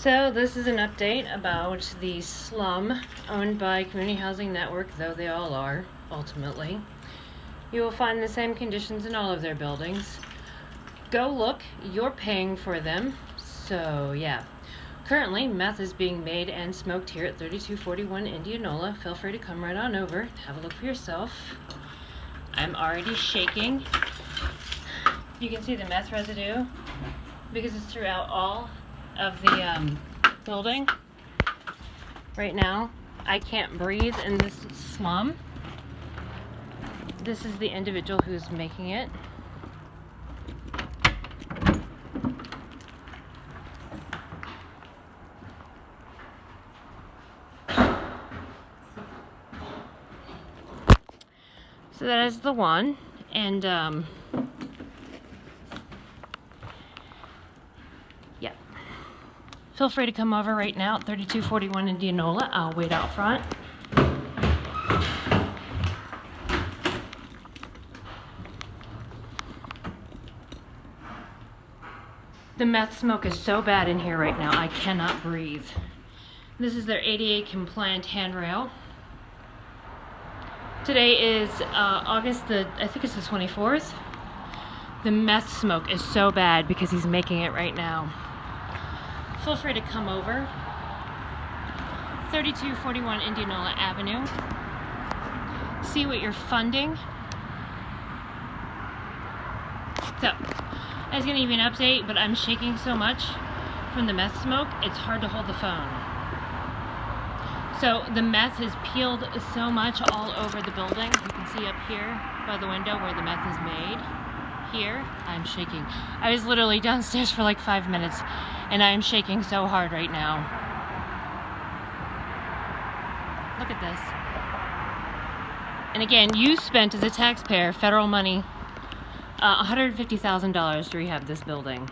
So this is an update about the slum owned by Community Housing Network, though they all are, ultimately. You will find the same conditions in all of their buildings. Go look, you're paying for them. So yeah. Currently, meth is being made and smoked here at 3241 Indianola. Feel free to come right on over and have a look for yourself. I'm already shaking. You can see the meth residue because it's throughout all of the building. Right now, I can't breathe in this slum. This is the individual who's making it. So that is the one, and yeah. Feel free to come over right now at 3241 Indianola. I'll wait out front. The meth smoke is so bad in here right now, I cannot breathe. This is their ADA compliant handrail. Today is August I think it's the 24th. The meth smoke is so bad because he's making it right now. Feel free to come over. 3241 Indianola Avenue. See what you're funding. So, I was going to give you an update, but I'm shaking so much from the meth smoke, it's hard to hold the phone. So the meth has peeled so much all over the building. You can see up here by the window where the meth is made. Here, I'm shaking. I was literally downstairs for like 5 minutes and I am shaking so hard right now. Look at this. And again, you spent as a taxpayer federal money $150,000 to rehab this building.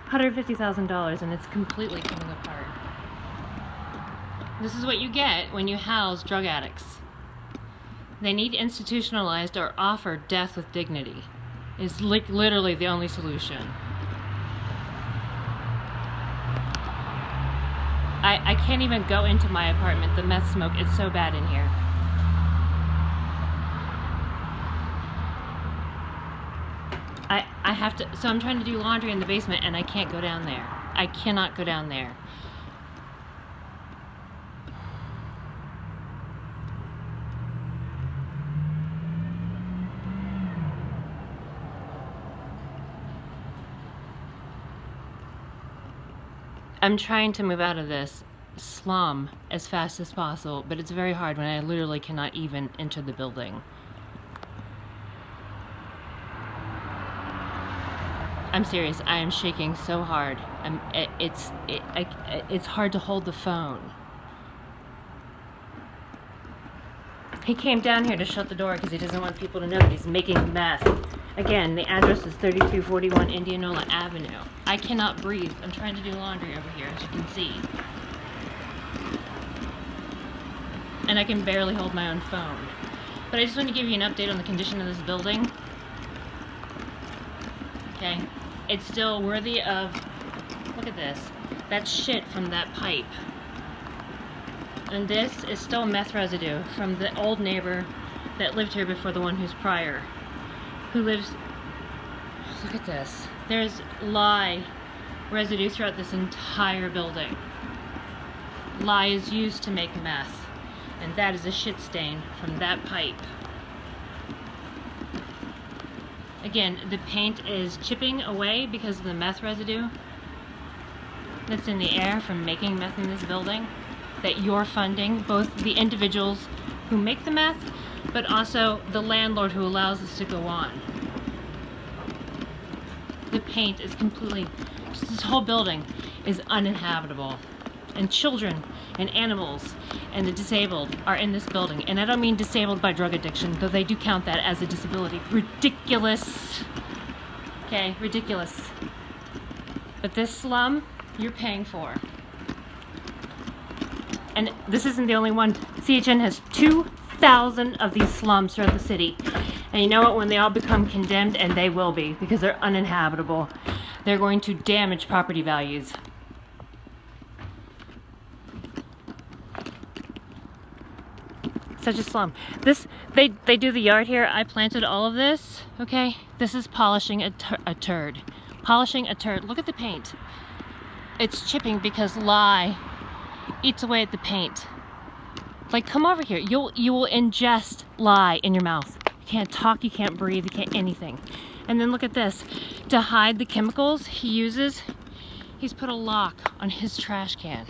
$150,000 and it's completely coming apart. This is what you get when you house drug addicts. They need institutionalized or offered death with dignity. It's literally the only solution. I can't even go into my apartment. The meth smoke is so bad in here. I have to, so I'm trying to do laundry in the basement and I can't go down there. I cannot go down there. I'm trying to move out of this slum as fast as possible, but it's very hard when I literally cannot even enter the building. I'm serious, I am shaking so hard. It's hard to hold the phone. He came down here to shut the door because he doesn't want people to know that he's making meth. Again, the address is 3241 Indianola Avenue. I cannot breathe. I'm trying to do laundry over here, as you can see. And I can barely hold my own phone. But I just want to give you an update on the condition of this building. Okay? It's still worthy of... Look at this. That's shit from that pipe. And this is still meth residue from the old neighbor that lived here before the one who's prior. Who lives... Look at this. There's lye residue throughout this entire building. Lye is used to make meth. And that is a shit stain from that pipe. Again, the paint is chipping away because of the meth residue that's in the air from making meth in this building. That you're funding, both the individuals who make the meth, but also the landlord who allows this to go on. The paint is completely, just this whole building is uninhabitable. And children and animals and the disabled are in this building. And I don't mean disabled by drug addiction, though they do count that as a disability. Ridiculous. Okay, ridiculous. But this slum, you're paying for. And this isn't the only one. CHN has 2,000 of these slums throughout the city. And you know what? When they all become condemned, and they will be, because they're uninhabitable, they're going to damage property values. Such a slum. This, they do the yard here. I planted all of this, okay? This is polishing a turd. Polishing a turd. Look at the paint. It's chipping because lye eats away at the paint. Like, come over here. You will ingest lye in your mouth. You can't talk, you can't breathe, you can't anything. And then look at this. To hide the chemicals he uses, he's put a lock on his trash can.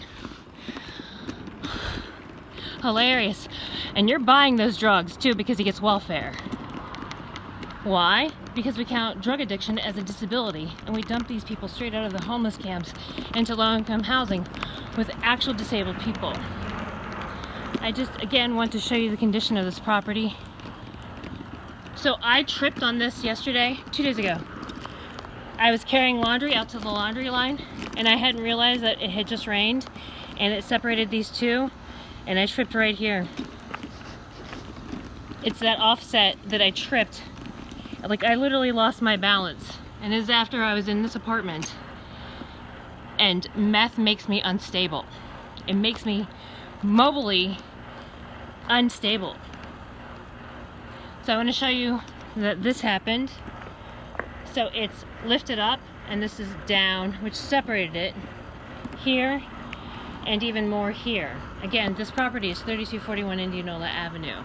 Hilarious. And you're buying those drugs too because he gets welfare. Why? Because we count drug addiction as a disability, and we dump these people straight out of the homeless camps into low-income housing with actual disabled people. I just, again, want to show you the condition of this property. So I tripped on this yesterday, 2 days ago. I was carrying laundry out to the laundry line, and I hadn't realized that it had just rained, and it separated these two, and I tripped right here. It's that offset that I tripped. Like, I literally lost my balance, and it was after I was in this apartment. And meth makes me unstable. It makes me mobily unstable. So I want to show you that this happened. So it's lifted up, and this is down, which separated it here and even more here. Again, this property is 3241 Indianola Avenue.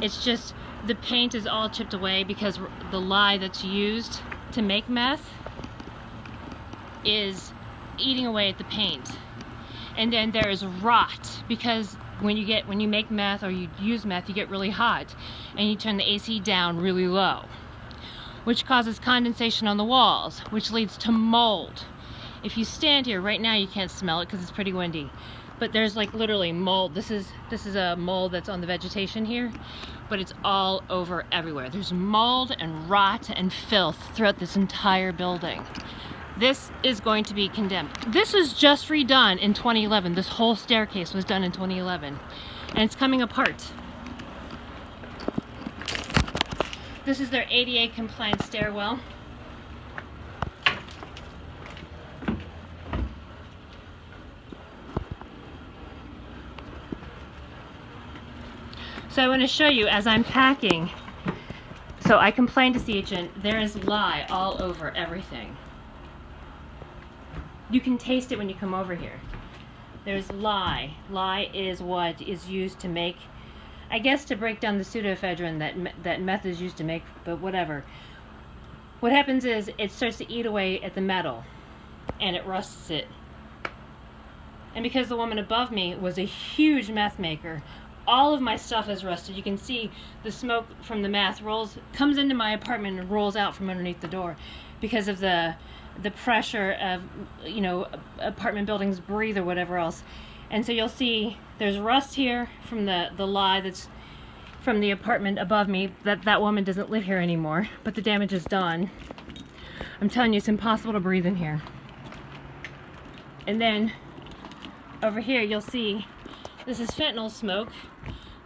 It's just, the paint is all chipped away because the lye that's used to make meth is eating away at the paint. And then there is rot, because when you make meth or you use meth, you get really hot and you turn the AC down really low, which causes condensation on the walls, which leads to mold. If you stand here right now, you can't smell it because it's pretty windy, but there's like literally mold. This is a mold that's on the vegetation here, but it's all over everywhere. There's mold and rot and filth throughout this entire building. This is going to be condemned. This was just redone in 2011. This whole staircase was done in 2011, and it's coming apart. This is their ADA compliant stairwell. So I want to show you as I'm packing. So I complained to CHN, there is lye all over everything. You can taste it when you come over here. There's lye. Lye is what is used to make, I guess, to break down the pseudoephedrine that meth is used to make, but whatever. What happens is it starts to eat away at the metal, and it rusts it. And because the woman above me was a huge meth maker, all of my stuff is rusted. You can see the smoke from the meth comes into my apartment and rolls out from underneath the door because of the pressure of, you know, apartment buildings breathe or whatever else. And so you'll see there's rust here from the lye that's from the apartment above me. That woman doesn't live here anymore, but the damage is done. I'm telling you, it's impossible to breathe in here. And then over here you'll see this is fentanyl smoke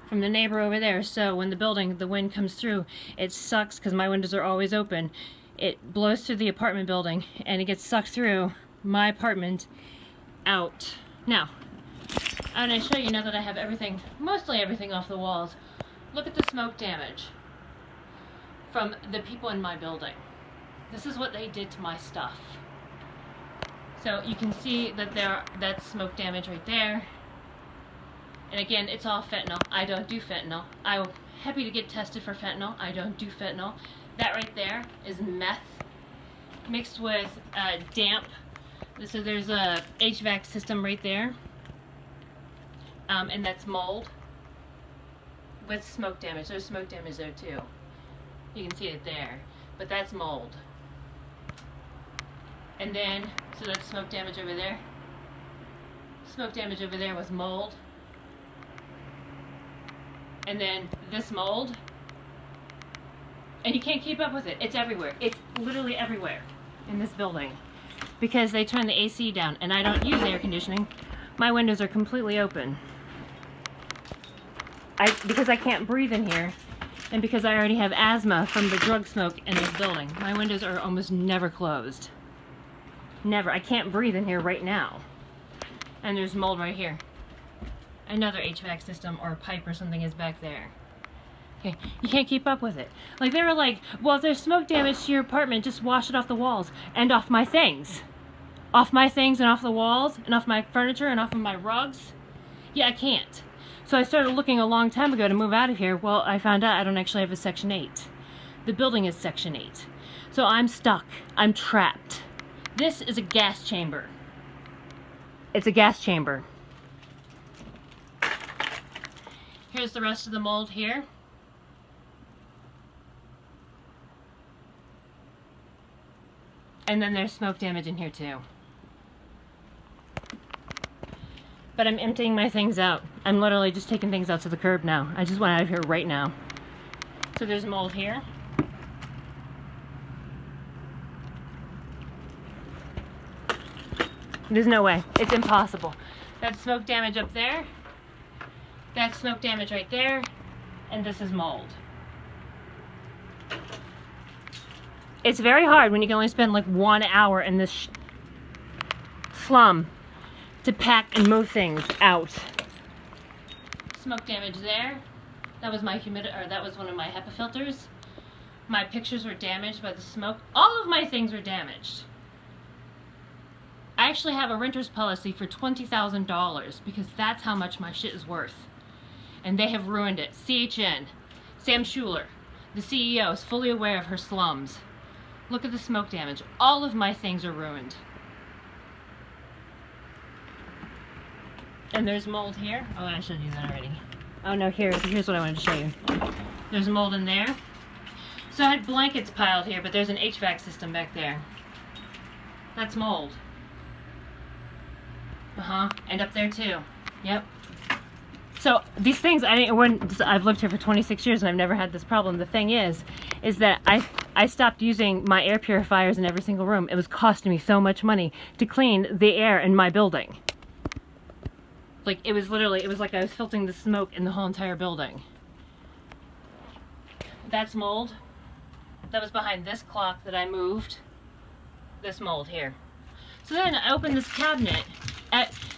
from the neighbor over there. So when the wind comes through, it sucks, because my windows are always open. It blows through the apartment building and it gets sucked through my apartment out. Now, I'm going to show you, now that I have everything, mostly everything off the walls, look at the smoke damage from the people in my building. This is what they did to my stuff. So you can see that that's smoke damage right there. And again, it's all fentanyl. I don't do fentanyl. I'm happy to get tested for fentanyl. I don't do fentanyl. That right there is meth mixed with damp. So there's a HVAC system right there. And that's mold with smoke damage. There's smoke damage there too. You can see it there. But that's mold. And then, so that's smoke damage over there. Smoke damage over there with mold. And then this mold. And you can't keep up with it. It's everywhere. It's literally everywhere in this building. Because they turn the AC down, and I don't use air conditioning. My windows are completely open. Because I can't breathe in here, and because I already have asthma from the drug smoke in this building. My windows are almost never closed. Never. I can't breathe in here right now. And there's mold right here. another HVAC system or a pipe or something is back there. Okay, you can't keep up with it. Like, they were like, well, if there's smoke damage to your apartment, just wash it off the walls and off my things. Off my things and off the walls and off my furniture and off of my rugs. Yeah, I can't. So I started looking a long time ago to move out of here. Well, I found out I don't actually have a Section 8. The building is Section 8. So I'm stuck. I'm trapped. This is a gas chamber. It's a gas chamber. Here's the rest of the mold here. And then there's smoke damage in here too. But I'm emptying my things out. I'm literally just taking things out to the curb now. I just want out of here right now. So there's mold here. There's no way. It's impossible. That's smoke damage up there. That's smoke damage right there. And this is mold. It's very hard when you can only spend like 1 hour in this slum to pack and move things out. Smoke damage there. That was my that was one of my HEPA filters. My pictures were damaged by the smoke. All of my things were damaged. I actually have a renter's policy for $20,000 because that's how much my shit is worth. And they have ruined it. CHN, Sam Schuler, the CEO, is fully aware of her slums. Look at the smoke damage. All of my things are ruined. And there's mold here. Oh, I showed you that already. Oh no, here's what I wanted to show you. There's mold in there. So I had blankets piled here, but there's an HVAC system back there. That's mold. And up there too. Yep. So these things, I've lived here for 26 years and I've never had this problem. The thing is that I stopped using my air purifiers in every single room. It was costing me so much money to clean the air in my building. Like, it was like I was filtering the smoke in the whole entire building. That's mold. That was behind this clock that I moved. This mold here. So then I opened this cabinet.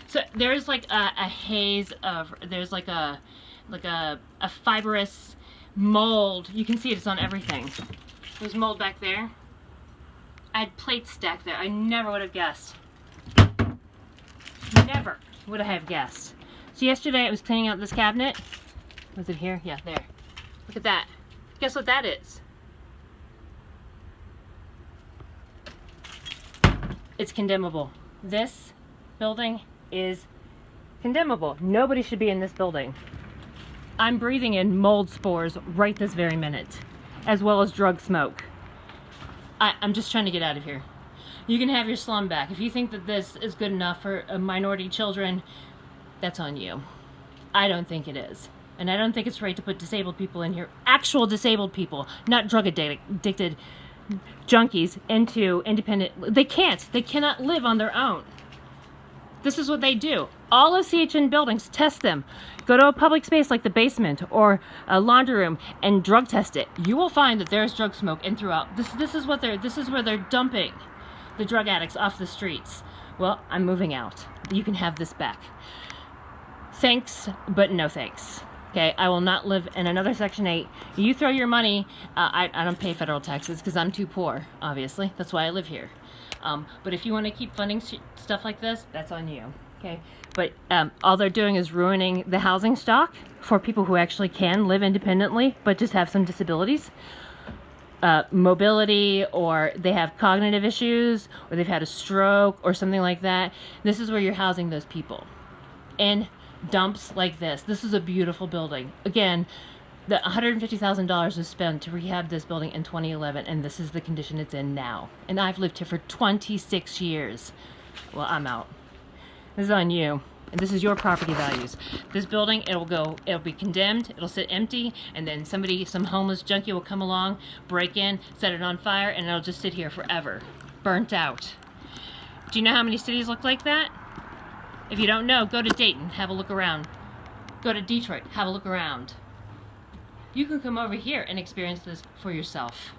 So there's like a haze of, there's like a fibrous mold. You can see it's on everything. There's mold back there. I had plates stacked there. I never would have guessed. Never would I have guessed. So yesterday I was cleaning out this cabinet. Was it here? Yeah, there. Look at that. Guess what that is? It's condemnable. This building is condemnable. Nobody should be in this building. I'm breathing in mold spores right this very minute, as well as drug smoke. I'm just trying to get out of here. You can have your slum back. If you think that this is good enough for minority children, that's on you. I don't think it is. And I don't think it's right to put disabled people in here, actual disabled people, not drug addicted junkies, into independent. They cannot live on their own. This is what they do. All of CHN buildings test them. Go to a public space like the basement or a laundry room and drug test it. You will find that there's drug smoke in throughout. This is where they're dumping the drug addicts off the streets. Well, I'm moving out. You can have this back. Thanks, but no thanks. Okay, I will not live in another Section 8. You throw your money. I don't pay federal taxes because I'm too poor, obviously. That's why I live here. But if you want to keep funding stuff like this, that's on you. Okay, but all they're doing is ruining the housing stock for people who actually can live independently, but just have some disabilities. Mobility, or they have cognitive issues, or they've had a stroke or something like that. This is where you're housing those people. In dumps like this. This is a beautiful building. Again, the $150,000 was spent to rehab this building in 2011, and this is the condition it's in now. And I've lived here for 26 years. Well, I'm out. This is on you. And this is your property values. This building, it'll be condemned, it'll sit empty, and then some homeless junkie will come along, break in, set it on fire, and it'll just sit here forever, burnt out. Do you know how many cities look like that? If you don't know, go to Dayton, have a look around. Go to Detroit, have a look around. You can come over here and experience this for yourself.